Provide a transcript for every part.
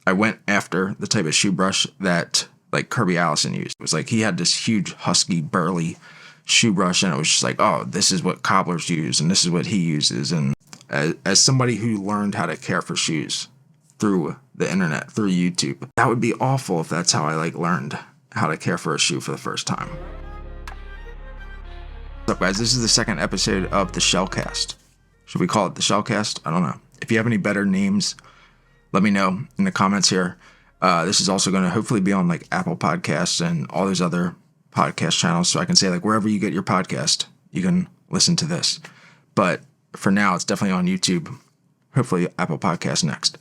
I went after the type of shoe brush that like Kirby Allison used. It was like he had this huge, husky, burly shoe brush, and it was just like, oh, this is what cobblers use, and this is what he uses. And as somebody who learned how to care for shoes through the internet, through YouTube, that would be awful if that's how I like learned how to care for a shoe for the first time. What's up, guys? This is the second episode of the ShellCast. Should we call it the ShellCast? I don't know. If you have any better names, let me know in the comments here. This is also going to hopefully be on like Apple Podcasts and all those other podcast channels, so I can say like wherever you get your podcast, you can listen to this. But for now, it's definitely on YouTube. Hopefully Apple Podcasts next.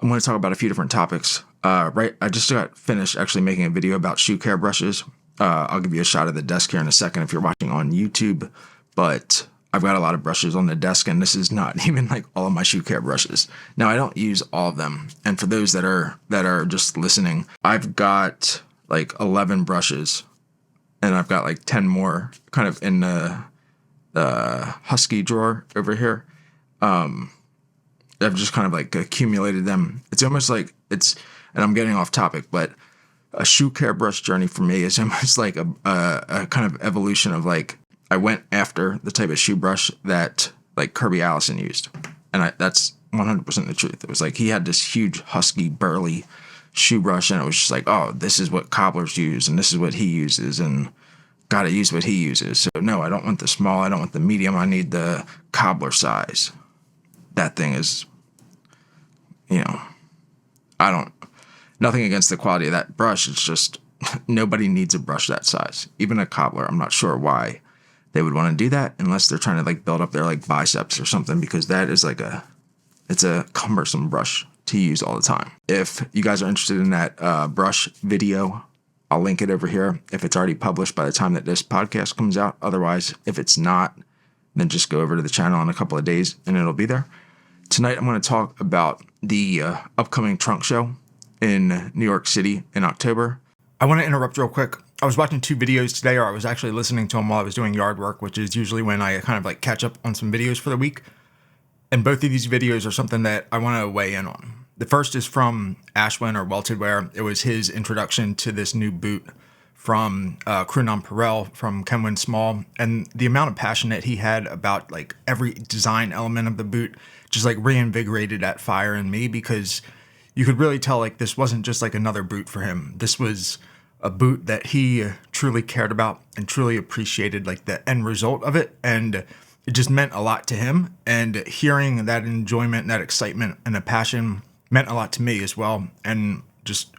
I'm going to talk about a few different topics. I just got finished actually making a video about shoe care brushes. I'll give you a shot of the desk here in a second if you're watching on YouTube, but I've got a lot of brushes on the desk, and this is not even like all of my shoe care brushes. Now, I don't use all of them, and for those that are just listening, I've got like 11 brushes, and I've got like 10 more kind of in the husky drawer over here. I've just kind of like accumulated them. It's almost like and I'm getting off topic, but a shoe care brush journey for me is almost like a kind of evolution of like, I went after the type of shoe brush that like Kirby Allison used. And that's 100% the truth. It was like he had this huge, husky, burly shoe brush, and it was just like, oh, this is what cobblers use, and this is what he uses, and gotta use what he uses. So no, I don't want the small, I don't want the medium, I need the cobbler size. That thing is, nothing against the quality of that brush. It's just nobody needs a brush that size. Even a cobbler, I'm not sure why they would want to do that unless they're trying to like build up their like biceps or something, because that is like it's a cumbersome brush to use all the time. If you guys are interested in that brush video, I'll link it over here if it's already published by the time that this podcast comes out. Otherwise, if it's not, then just go over to the channel in a couple of days and it'll be there. Tonight, I'm going to talk about the upcoming trunk show in New York City in October. I want to interrupt real quick. I was watching two videos today, or I was actually listening to them while I was doing yard work, which is usually when I kind of like catch up on some videos for the week. And both of these videos are something that I want to weigh in on. The first is from Ashwin or Welted Wear. It was his introduction to this new boot from Crew Nonpareil from Kenwin Small, and the amount of passion that he had about like every design element of the boot just like reinvigorated that fire in me, because you could really tell like this wasn't just like another boot for him. This was a boot that he truly cared about and truly appreciated like the end result of it, and it just meant a lot to him. And hearing that enjoyment, that excitement, and the passion meant a lot to me as well, and just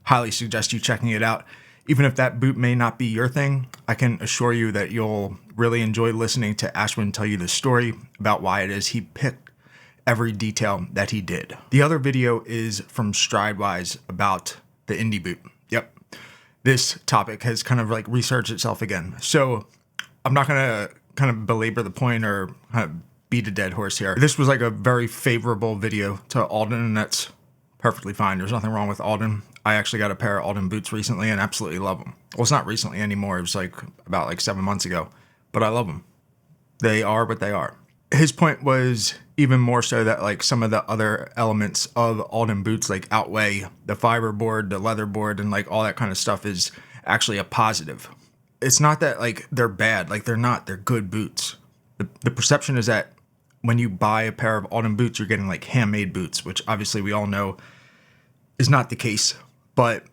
highly suggest you checking it out. Even if that boot may not be your thing, I can assure you that you'll really enjoy listening to Ashwin tell you the story about why it is he picked every detail that he did. The other video is from Stridewise about the Indy boot. Yep. This topic has kind of like researched itself again. So I'm not going to kind of belabor the point or kind of beat a dead horse here. This was like a very favorable video to Alden, and that's perfectly fine. There's nothing wrong with Alden. I actually got a pair of Alden boots recently and absolutely love them. Well, it's not recently anymore. It was like about like 7 months ago, but I love them. They are what they are. His point was even more so that like some of the other elements of Alden boots like outweigh the fiberboard, the leather board, and like all that kind of stuff is actually a positive. It's not that like they're bad, like they're not, they're good boots. The perception is that when you buy a pair of Alden boots, you're getting like handmade boots, which obviously we all know is not the case. But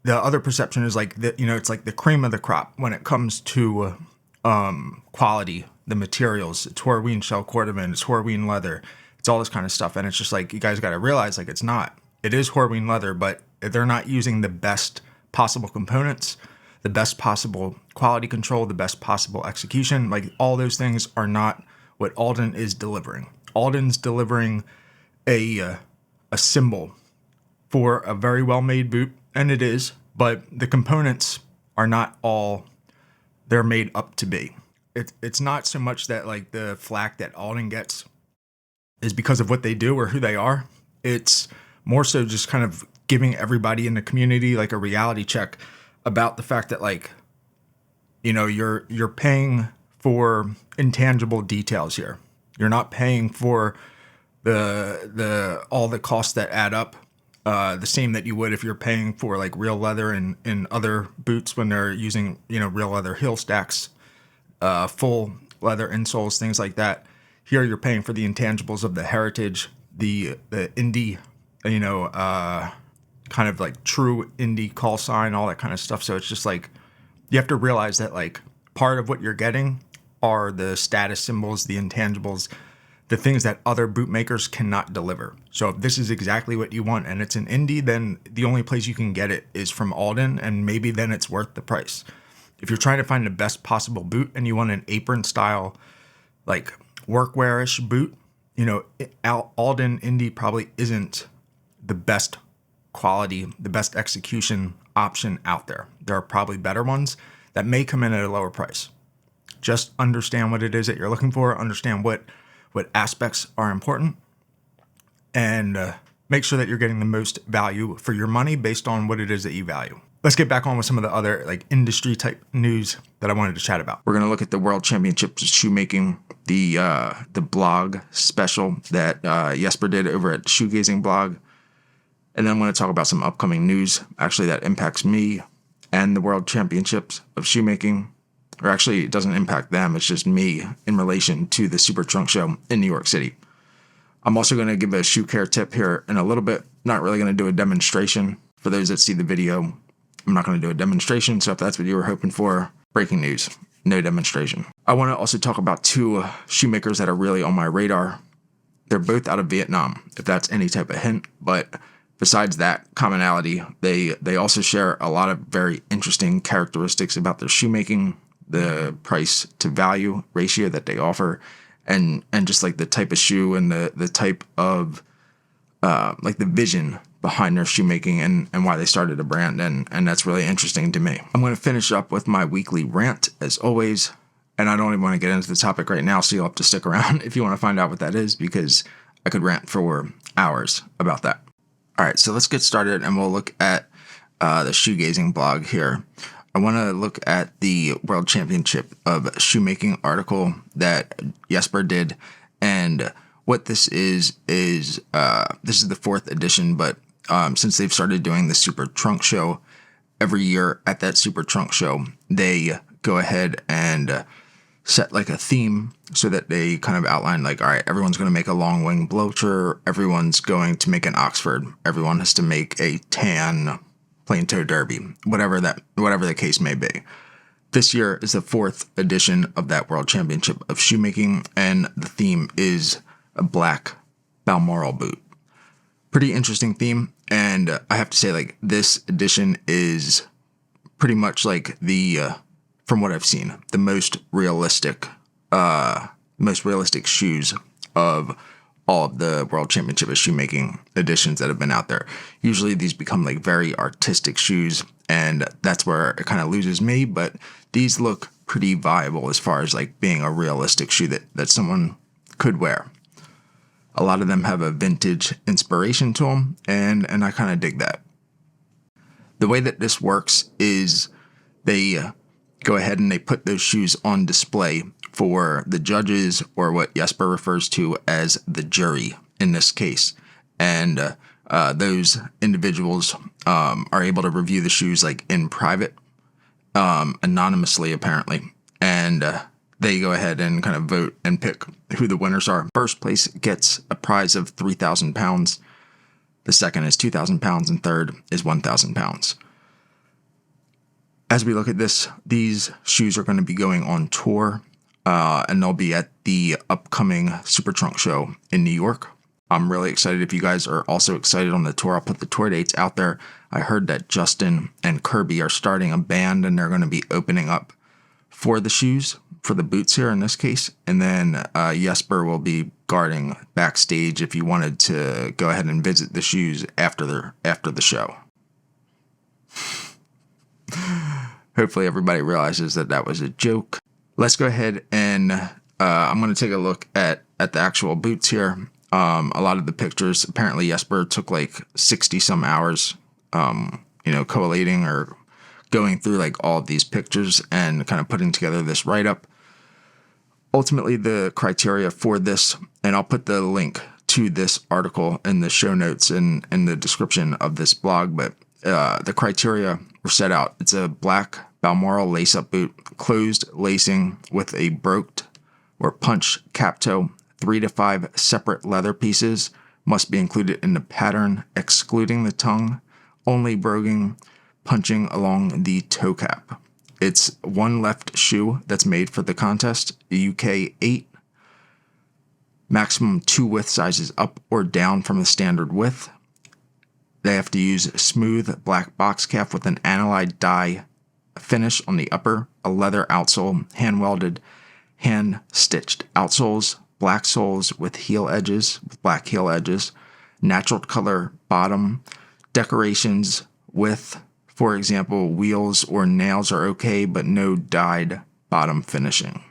the other perception is like that, it's like the cream of the crop when it comes to quality. The materials, it's Horween shell cordovan, it's Horween leather, it's all this kind of stuff. And it's just like, you guys got to realize like it's not. It is Horween leather, but they're not using the best possible components, the best possible quality control, the best possible execution. Like all those things are not what Alden is delivering. Alden's delivering a symbol for a very well-made boot, and it is, but the components are not all they're made up to be. It's not so much that like the flack that Alden gets is because of what they do or who they are. It's more so just kind of giving everybody in the community like a reality check about the fact that like, you're paying for intangible details here. You're not paying for the all the costs that add up the same that you would if you're paying for like real leather in other boots when they're using, real leather heel stacks, full leather insoles, things like that. Here you're paying for the intangibles of the heritage, the Indy, kind of like true Indy call sign, all that kind of stuff. So it's just like, you have to realize that like part of what you're getting are the status symbols, the intangibles, the things that other boot makers cannot deliver. So if this is exactly what you want and it's an Indy, then the only place you can get it is from Alden, and maybe then it's worth the price. If you're trying to find the best possible boot and you want an apron style, like workwear-ish boot, Alden Indy probably isn't the best quality, the best execution option out there. There are probably better ones that may come in at a lower price. Just understand what it is that you're looking for, understand what aspects are important, and make sure that you're getting the most value for your money based on what it is that you value. Let's get back on with some of the other like industry type news that I wanted to chat about. We're going to look at the World Championships of Shoemaking, the blog special that Jesper did over at Shoegazing blog. And then I'm going to talk about some upcoming news, actually, that impacts me and the World Championships of Shoemaking. Or actually, it doesn't impact them. It's just me in relation to the Super Trunk Show in New York City. I'm also going to give a shoe care tip here in a little bit. Not really going to do a demonstration. For those that see the video, I'm not going to do a demonstration. So if that's what you were hoping for, breaking news, no demonstration. I want to also talk about two shoemakers that are really on my radar. They're both out of Vietnam, if that's any type of hint. But besides that commonality, they also share a lot of very interesting characteristics about their shoemaking, the price to value ratio that they offer, and just like the type of shoe and the type of like the vision behind their shoemaking and why they started a brand, and that's really interesting to me. I'm going to finish up with my weekly rant as always, and I don't even want to get into the topic right now, so you'll have to stick around if you want to find out what that is, because I could rant for hours about that. All right, so let's get started, and we'll look at the Shoegazing blog here. I want to look at the World Championship of Shoemaking article that Jesper did, and what this is this is the 4th edition, but since they've started doing the Super Trunk Show every year at that Super Trunk Show, they go ahead and set like a theme so that they kind of outline like, all right, everyone's going to make a long wing bloacher, everyone's going to make an Oxford, everyone has to make a tan plain toe derby, whatever the case may be. This year is the 4th edition of that World Championship of Shoemaking, and the theme is a black Balmoral boot. Pretty interesting theme, and I have to say, like, this edition is pretty much like from what I've seen, the most realistic shoes of all of the World Championship of Shoemaking editions that have been out there. Usually these become like very artistic shoes, and that's where it kind of loses me, but these look pretty viable as far as like being a realistic shoe that someone could wear. A lot of them have a vintage inspiration to them, and I kind of dig that. The way that this works is they go ahead and they put those shoes on display for the judges, or what Jesper refers to as the jury in this case. And those individuals are able to review the shoes like in private, anonymously apparently. And they go ahead and kind of vote and pick who the winners are. First place gets a prize of £3,000. The second is £2,000, and third is £1,000. As we look at this, these shoes are going to be going on tour, and they'll be at the upcoming Super Trunk Show in New York. I'm really excited. If you guys are also excited on the tour, I'll put the tour dates out there. I heard that Justin and Kirby are starting a band, and they're going to be opening up for the shoes, for the boots here in this case. And then Jesper will be guarding backstage if you wanted to go ahead and visit the shoes after the show. Hopefully everybody realizes that was a joke. Let's go ahead and I'm going to take a look at the actual boots here. A lot of the pictures, apparently Jesper took like 60 some hours, collating or going through like all of these pictures and kind of putting together this write-up. Ultimately, the criteria for this, and I'll put the link to this article in the show notes and in the description of this blog, but the criteria were set out. It's a black Balmoral lace-up boot, closed lacing with a broked or punch cap toe. 3 to 5 separate leather pieces must be included in the pattern, excluding the tongue, only broguing, punching along the toe cap. It's one left shoe that's made for the contest, UK 8, maximum 2 width sizes up or down from the standard width. They have to use smooth black box calf with an anilide dye finish on the upper, a leather outsole, hand welded, hand stitched outsoles, black soles with black heel edges, natural color bottom, decorations with, for example, wheels or nails are okay, but no dyed bottom finishing.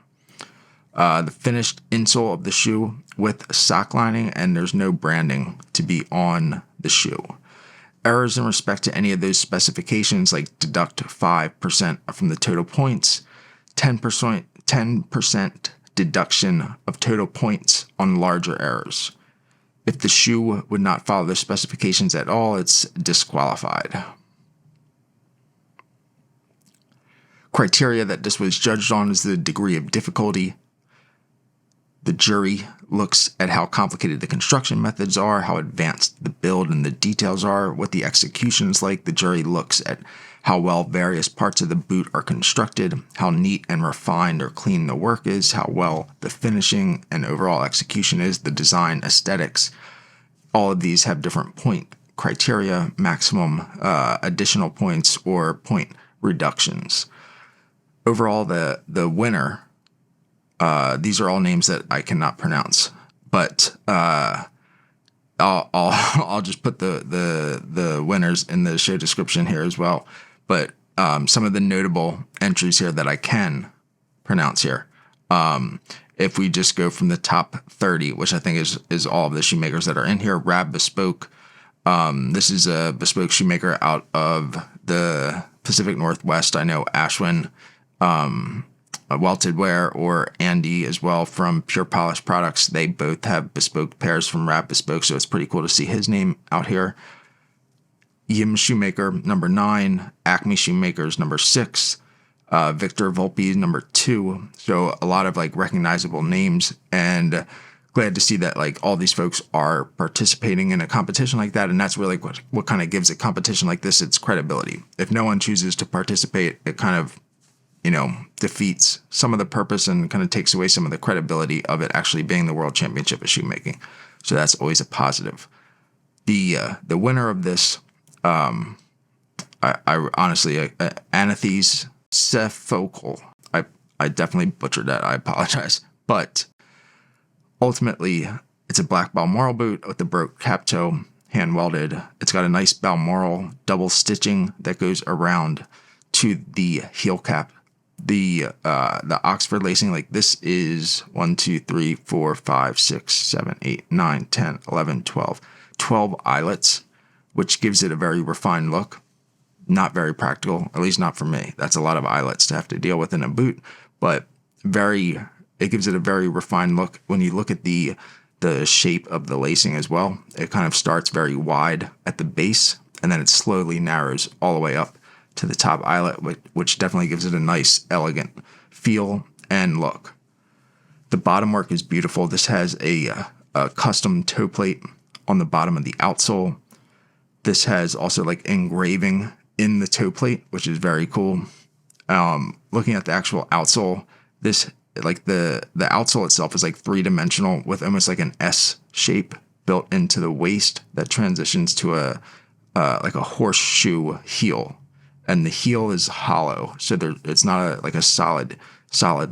The finished insole of the shoe with sock lining, and there's no branding to be on the shoe. Errors in respect to any of those specifications, like deduct 5% from the total points, 10% deduction of total points on larger errors. If the shoe would not follow the specifications at all, it's disqualified. Criteria that this was judged on is the degree of difficulty. The jury looks at how complicated the construction methods are, how advanced the build and the details are, what the execution is like. The jury looks at how well various parts of the boot are constructed, how neat and refined or clean the work is, how well the finishing and overall execution is, the design aesthetics. All of these have different point criteria, maximum additional points, or point reductions. Overall, the winner, these are all names that I cannot pronounce, but I'll just put the winners in the show description here as well. But some of the notable entries here that I can pronounce here. If we just go from the top 30, which I think is all of the shoemakers that are in here, Rab Bespoke. This is a bespoke shoemaker out of the Pacific Northwest. I know Ashwin, Welted Wear, or Andy as well from Pure Polish Products. They both have bespoke pairs from Rab Bespoke, so it's pretty cool to see his name out here. Yim Shoemaker, number 9. Acme Shoemakers, number 6. Victor Volpe, number 2. So a lot of like recognizable names, and glad to see that like all these folks are participating in a competition like that. And that's really what kind of gives a competition like this its credibility. If no one chooses to participate, it kind of, defeats some of the purpose and kind of takes away some of the credibility of it actually being the World Championship of Shoemaking. So that's always a positive. The winner of this, I honestly, Anathes Cephokal. I definitely butchered that. I apologize. But ultimately, it's a black Balmoral boot with the broke cap toe, hand welded. It's got a nice Balmoral double stitching that goes around to the heel cap. The Oxford lacing, like this is 1, 2, 3, 4, 5, 6, 7, 8, 9, 10, 11, 12. 12 eyelets, which gives it a very refined look. Not very practical, at least not for me. That's a lot of eyelets to have to deal with in a boot, but it gives it a very refined look. When you look at the shape of the lacing as well, it kind of starts very wide at the base, and then it slowly narrows all the way up to the top eyelet, which definitely gives it a nice, elegant feel and look. The bottom work is beautiful. This has a custom toe plate on the bottom of the outsole. This has also like engraving in the toe plate, which is very cool. Looking at the actual outsole, this like the outsole itself is like 3-dimensional with almost like an S shape built into the waist that transitions to a like a horseshoe heel, and the heel is hollow, so it's not like a solid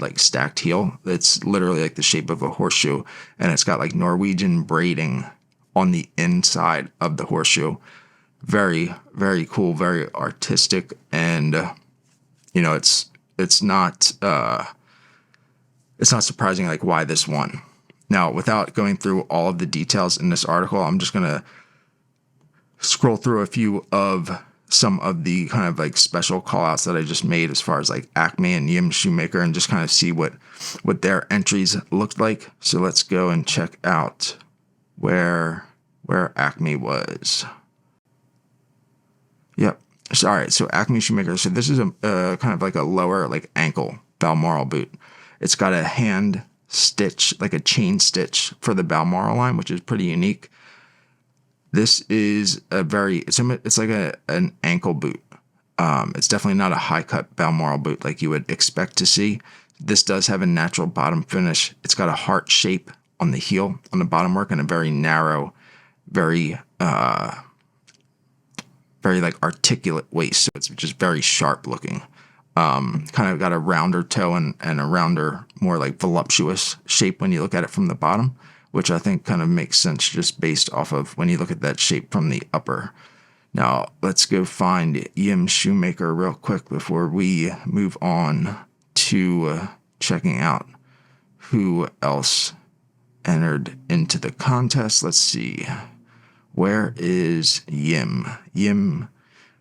like stacked heel. It's literally like the shape of a horseshoe, and it's got like Norwegian braiding on the inside of the horseshoe. Very, very cool, very artistic, and it's not surprising like why this won. Now, without going through all of the details in this article, I'm just gonna scroll through a few of some of the kind of like special call outs that I just made as far as like Acme and Yim Shoemaker, and just kind of see what their entries looked like. So let's go and check out where Acme was. Yep. So, all right. So Acme Shoemaker. So this is a kind of like a lower like ankle Balmoral boot. It's got a hand stitch, like a chain stitch for the Balmoral line, which is pretty unique. This is it's like an ankle boot. It's definitely not a high cut Balmoral boot like you would expect to see. This does have a natural bottom finish. It's got a heart shape on the heel, on the bottom work, and a very narrow, very like articulate waist. So it's just very sharp looking. Kind of got a rounder toe and a rounder, more like voluptuous shape when you look at it from the bottom, which I think kind of makes sense just based off of when you look at that shape from the upper. Now, let's go find Yim Shoemaker real quick before we move on to checking out who else entered into the contest. Let's see. Where is Yim?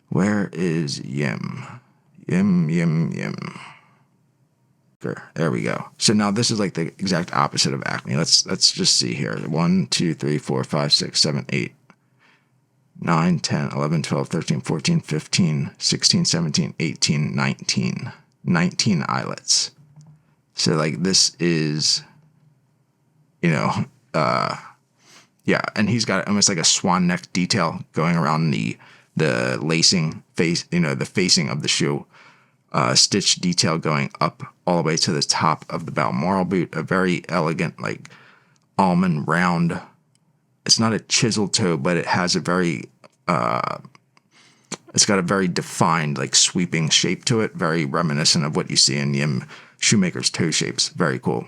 Where is Yim? Yim. There we go. So now this is like the exact opposite of Acme. Let's just see here. 1, 2, 3, 4, 5, 6, 7, 8, 9, 10, 11, 12, 13, 14, 15, 16, 17, 18, 19. 19 eyelets. So like this is, yeah, and he's got almost like a swan neck detail going around the lacing face, the facing of the shoe. Stitch detail going up all the way to the top of the Balmoral boot. A very elegant, like almond round. It's not a chisel toe, but it has a very, it's got a very defined, like sweeping shape to it. Very reminiscent of what you see in Yim Shoemaker's toe shapes. Very cool.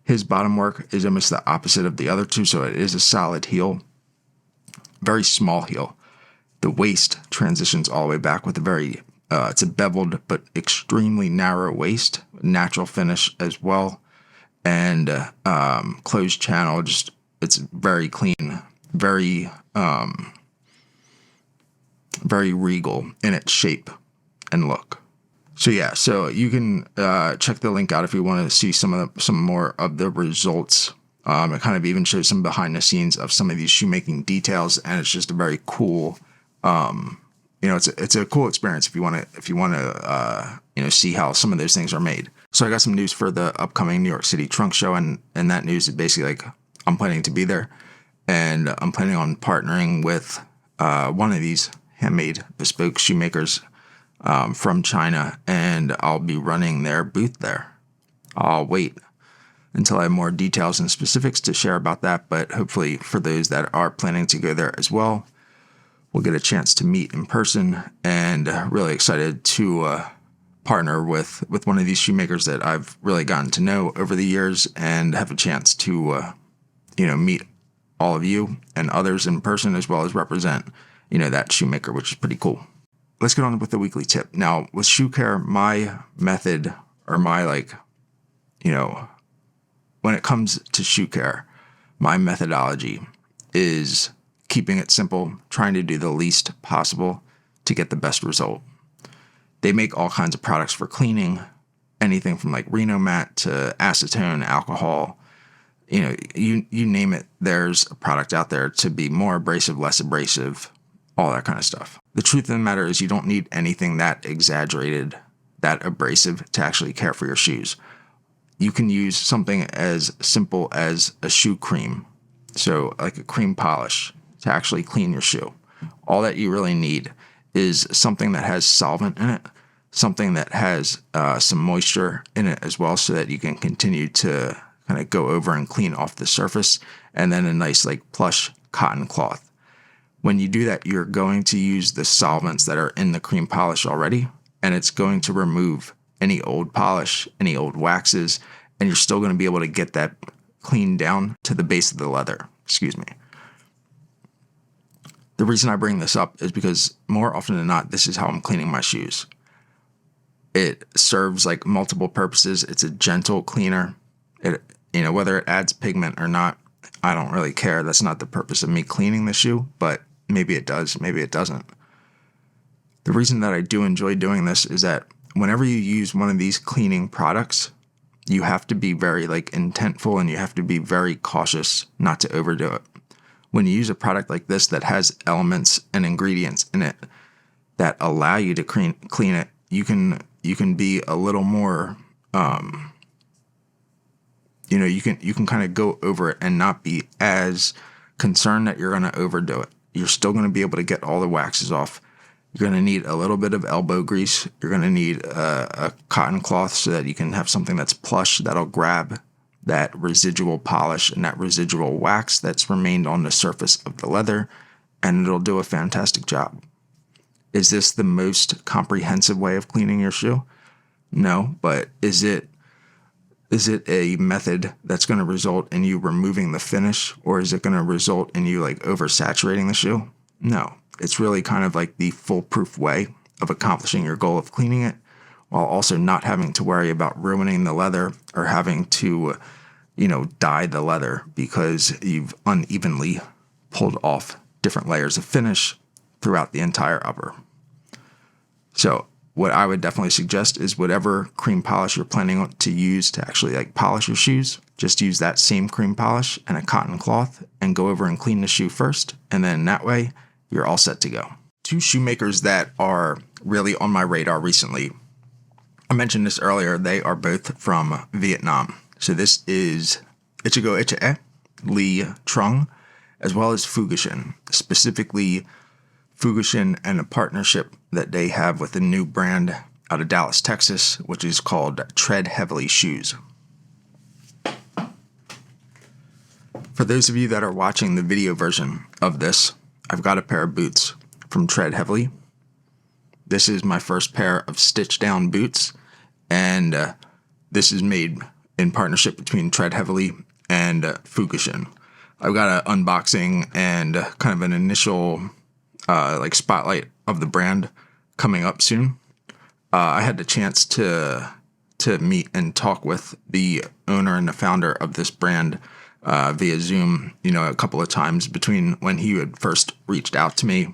His bottom work is almost the opposite of the other two, so it is a solid heel. Very small heel. The waist transitions all the way back with a very, it's a beveled but extremely narrow waist. Natural finish as well. And closed channel, just, it's very clean. Very, very regal in its shape and look. So yeah, so you can check the link out if you want to see some more of the results. It kind of even shows some behind the scenes of some of these shoemaking details, and it's just a very cool. It's a cool experience if you want to see how some of those things are made. So I got some news for the upcoming New York City Trunk Show, and that news is basically like I'm planning to be there, and I'm planning on partnering with one of these handmade bespoke shoemakers from China, and I'll be running their booth there. I'll wait until I have more details and specifics to share about that, but hopefully for those that are planning to go there as well, we'll get a chance to meet in person, and really excited to partner with one of these shoemakers that I've really gotten to know over the years, and have a chance to meet all of you and others in person, as well as represent that shoemaker, which is pretty cool. Let's get on with the weekly tip. Now, with shoe care, my method, or my when it comes to shoe care, my methodology is keeping it simple, trying to do the least possible to get the best result. They make all kinds of products for cleaning, anything from like Reno mat to acetone, alcohol, you name it. There's a product out there to be more abrasive, less abrasive, all that kind of stuff. The truth of the matter is you don't need anything that exaggerated, that abrasive to actually care for your shoes. You can use something as simple as a shoe cream, so like a cream polish, to actually clean your shoe. All that you really need is something that has solvent in it, something that has some moisture in it as well, so that you can continue to kind of go over and clean off the surface, and then a nice like plush cotton cloth. When you do that, you're going to use the solvents that are in the cream polish already, and it's going to remove any old polish, any old waxes, and you're still going to be able to get that clean down to the base of the leather. Excuse me. The reason I bring this up is because more often than not, this is how I'm cleaning my shoes. It serves like multiple purposes. It's a gentle cleaner. Whether it adds pigment or not, I don't really care. That's not the purpose of me cleaning the shoe, but maybe it does, maybe it doesn't. The reason that I do enjoy doing this is that whenever you use one of these cleaning products, you have to be very like intentful, and you have to be very cautious not to overdo it. when you use a product like this that has elements and ingredients in it that allow you to clean it, you can be a little more, you can kind of go over it and not be as concerned that you're going to overdo it. You're still going to be able to get all the waxes off. You're going to need a little bit of elbow grease. You're going to need a cotton cloth so that you can have something that's plush that'll grab that residual polish and that residual wax that's remained on the surface of the leather, and it'll do a fantastic job. Is this the most comprehensive way of cleaning your shoe? No, but is it a method that's going to result in you removing the finish, or is it going to result in you like oversaturating the shoe? No, it's really kind of like the foolproof way of accomplishing your goal of cleaning it, while also not having to worry about ruining the leather or having to, dye the leather because you've unevenly pulled off different layers of finish throughout the entire upper. So what I would definitely suggest is whatever cream polish you're planning to use to actually like polish your shoes, just use that same cream polish and a cotton cloth and go over and clean the shoe first. And then that way you're all set to go. Two shoemakers that are really on my radar recently, I mentioned this earlier, they are both from Vietnam. So this is Ichigo Ichae, Lee Trung, as well as Fugishin, specifically Fugishin and a partnership that they have with a new brand out of Dallas, Texas, which is called Tread Heavily Shoes. For those of you that are watching the video version of this, I've got a pair of boots from Tread Heavily. This is my first pair of stitched down boots, and this is made in partnership between Tread Heavily and Fugishin. I've got an unboxing and kind of an initial spotlight of the brand coming up soon. I had the chance to meet and talk with the owner and the founder of this brand via Zoom, a couple of times between when he had first reached out to me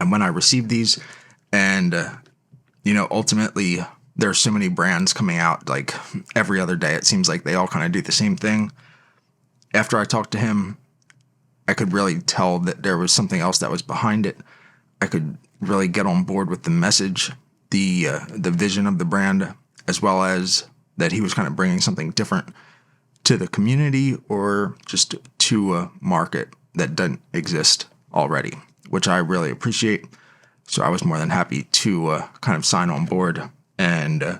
and when I received these. And, ultimately there's so many brands coming out like every other day. It seems like they all kind of do the same thing. After I talked to him, I could really tell that there was something else that was behind it. I could really get on board with the message, the vision of the brand, as well as that he was kind of bringing something different to the community or just to a market that doesn't exist already, which I really appreciate. So I was more than happy to kind of sign on board and,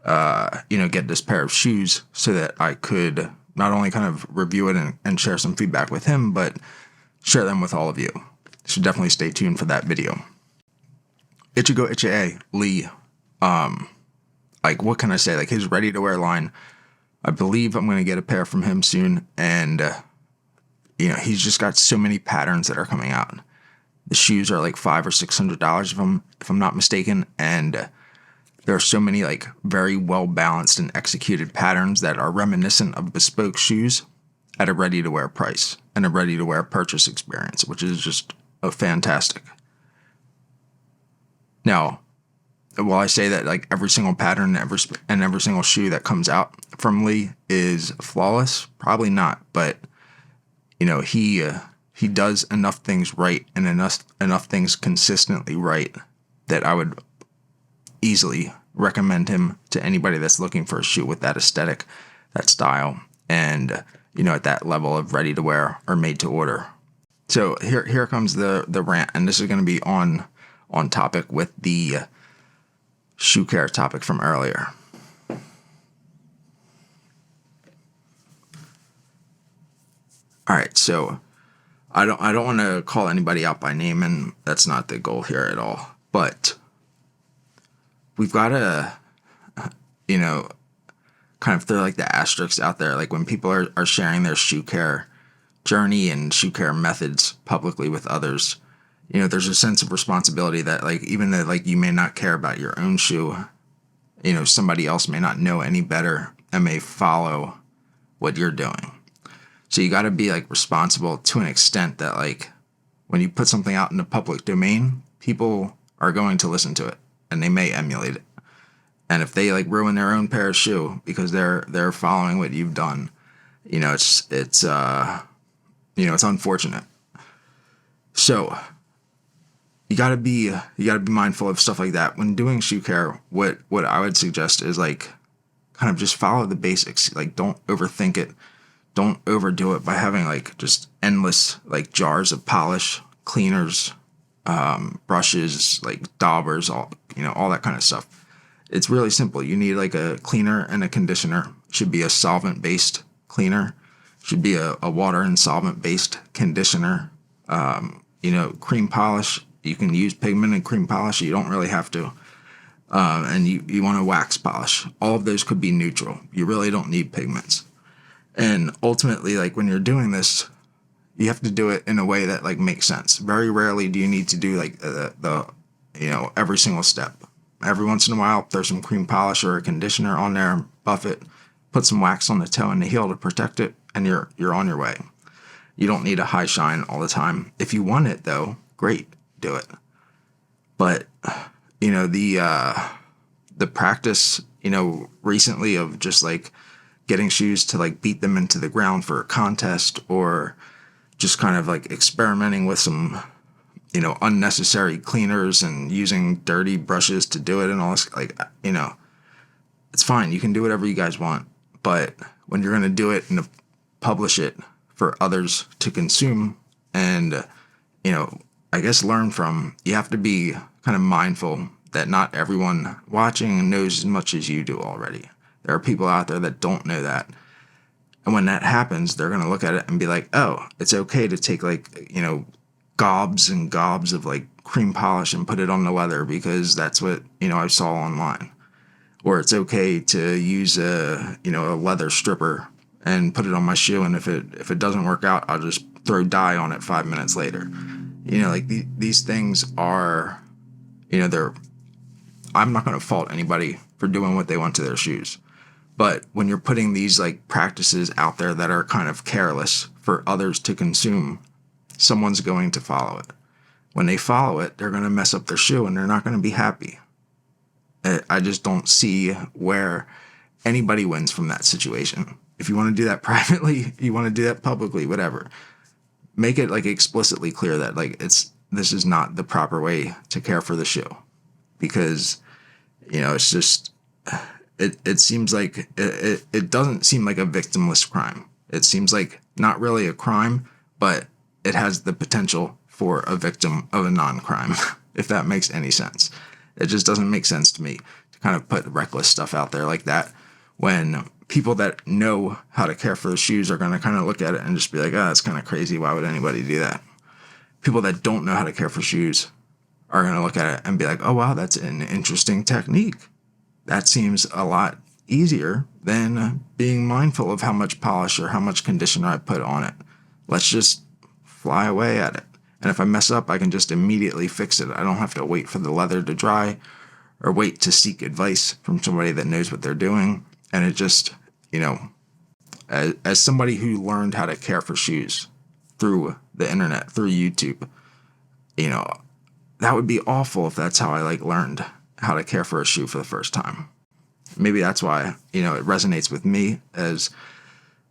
get this pair of shoes so that I could not only kind of review it and share some feedback with him, but share them with all of you. So definitely stay tuned for that video. Ichigo Ichae, Lee, what can I say? Like his ready-to-wear line, I believe I'm going to get a pair from him soon. And, he's just got so many patterns that are coming out. The shoes are like $500 or $600 if I'm not mistaken. And there are so many like very well balanced and executed patterns that are reminiscent of bespoke shoes at a ready-to-wear price and a ready-to-wear purchase experience, which is just fantastic. Now, while I say that like every single pattern and every single shoe that comes out from Lee is flawless, probably not, but he does enough things right and enough things consistently right that I would easily recommend him to anybody that's looking for a shoe with that aesthetic, that style, and at that level of ready to wear or made to order. So here comes the rant, and this is going to be on topic with the shoe care topic from earlier. All right, so I don't want to call anybody out by name, and that's not the goal here at all. But we've got to, kind of throw like the asterisks out there. Like when people are sharing their shoe care journey and shoe care methods publicly with others, there's a sense of responsibility that like, even though like you may not care about your own shoe, somebody else may not know any better and may follow what you're doing. So you got to be like responsible to an extent that like when you put something out in the public domain, people are going to listen to it and they may emulate it. And if they like ruin their own pair of shoe because they're following what you've done, it's unfortunate. So you gotta be mindful of stuff like that when doing shoe care. What I would suggest is like kind of just follow the basics. Like don't overthink it. Don't overdo it by having like just endless like jars of polish, cleaners, brushes, like daubers, all that kind of stuff. It's really simple. You need like a cleaner and a conditioner. Should be a solvent based cleaner. Should be a water and solvent based conditioner. Cream polish. You can use pigment and cream polish. You don't really have to. And you want a wax polish. All of those could be neutral. You really don't need pigments. And ultimately, like when you're doing this, you have to do it in a way that like makes sense. Very rarely do you need to do like every single step. Every once in a while, throw some cream polish or a conditioner on there, buff it, put some wax on the toe and the heel to protect it, and you're on your way. You don't need a high shine all the time. If you want it though, great, do it. But the practice, recently of just like getting shoes to like beat them into the ground for a contest, or just kind of like experimenting with some unnecessary cleaners and using dirty brushes to do it and all this, like it's fine. You can do whatever you guys want, but when you're going to do it and publish it for others to consume and I guess learn from, you have to be kind of mindful that not everyone watching knows as much as you do already. There are people out there that don't know that. And when that happens, they're going to look at it and be like, oh, it's okay to take like, gobs and gobs of like cream polish and put it on the leather because that's what, I saw online. Or it's okay to use a leather stripper and put it on my shoe. And if it doesn't work out, I'll just throw dye on it 5 minutes later. These things are, I'm not going to fault anybody for doing what they want to their shoes. But when you're putting these like practices out there that are kind of careless for others to consume, someone's going to follow it. When they follow it, they're going to mess up their shoe and they're not going to be happy. I just don't see where anybody wins from that situation. If you want to do that privately, you want to do that publicly, whatever. Make it like explicitly clear that like this is not the proper way to care for the shoe. Because, it's just, it seems like, it doesn't seem like a victimless crime. It seems like not really a crime, but it has the potential for a victim of a non-crime, if that makes any sense. It just doesn't make sense to me to kind of put reckless stuff out there like that when people that know how to care for the shoes are going to kind of look at it and just be like, oh, that's kind of crazy. Why would anybody do that? People that don't know how to care for shoes are going to look at it and be like, oh, wow, that's an interesting technique. That seems a lot easier than being mindful of how much polish or how much conditioner I put on it. Let's just fly away at it. And if I mess up, I can just immediately fix it. I don't have to wait for the leather to dry or wait to seek advice from somebody that knows what they're doing. And it just, as somebody who learned how to care for shoes through the internet, through YouTube, that would be awful if that's how I like learned how to care for a shoe for the first time. Maybe that's why, it resonates with me as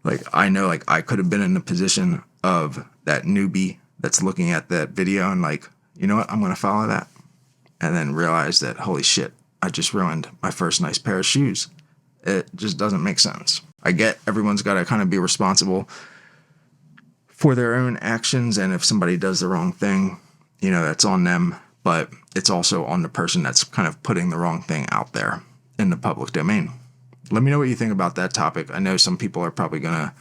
like, I know like I could have been in the position of that newbie that's looking at that video and like, you know what, I'm going to follow that. And then realize that, holy shit, I just ruined my first nice pair of shoes. It just doesn't make sense. I get everyone's got to kind of be responsible for their own actions. And if somebody does the wrong thing, that's on them. But it's also on the person that's kind of putting the wrong thing out there in the public domain. Let me know what you think about that topic. I know some people are probably going to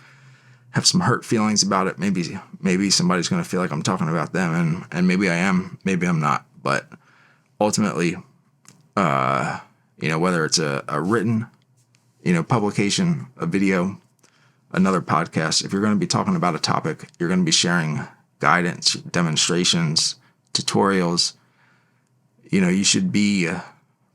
have some hurt feelings about it. Maybe somebody's going to feel like I'm talking about them, and maybe I am, maybe I'm not. But ultimately, whether it's a written, publication, a video, another podcast, if you're going to be talking about a topic, you're going to be sharing guidance, demonstrations, tutorials, you should be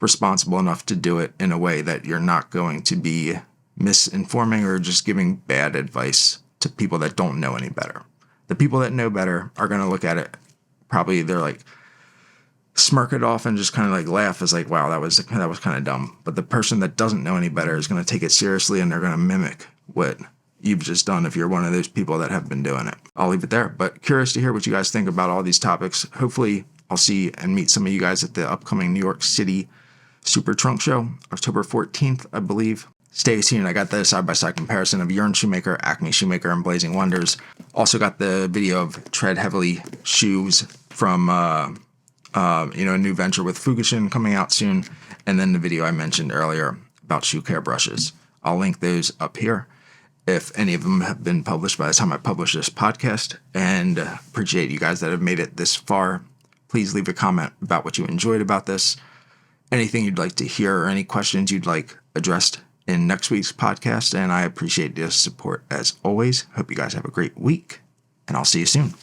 responsible enough to do it in a way that you're not going to be misinforming or just giving bad advice to people that don't know any better. The people that know better are going to look at it. Probably they're like smirk it off and just kind of like laugh as like, wow, that was kind of dumb. But the person that doesn't know any better is going to take it seriously and they're going to mimic what, you've just done if you're one of those people that have been doing it. I'll leave it there, but curious to hear what you guys think about all these topics. Hopefully I'll see and meet some of you guys at the upcoming New York City Super Trunk Show, October 14th, I believe. Stay tuned. I got the side-by-side comparison of Yearn Shoemaker, Acme Shoemaker, and Blazing Wonders. Also got the video of Tread Heavily shoes from, a new venture with Fugishin coming out soon. And then the video I mentioned earlier about shoe care brushes. I'll link those up here if any of them have been published by the time I publish this podcast. And appreciate you guys that have made it this far. Please leave a comment about what you enjoyed about this. Anything you'd like to hear or any questions you'd like addressed in next week's podcast. And I appreciate your support as always. Hope you guys have a great week, and I'll see you soon.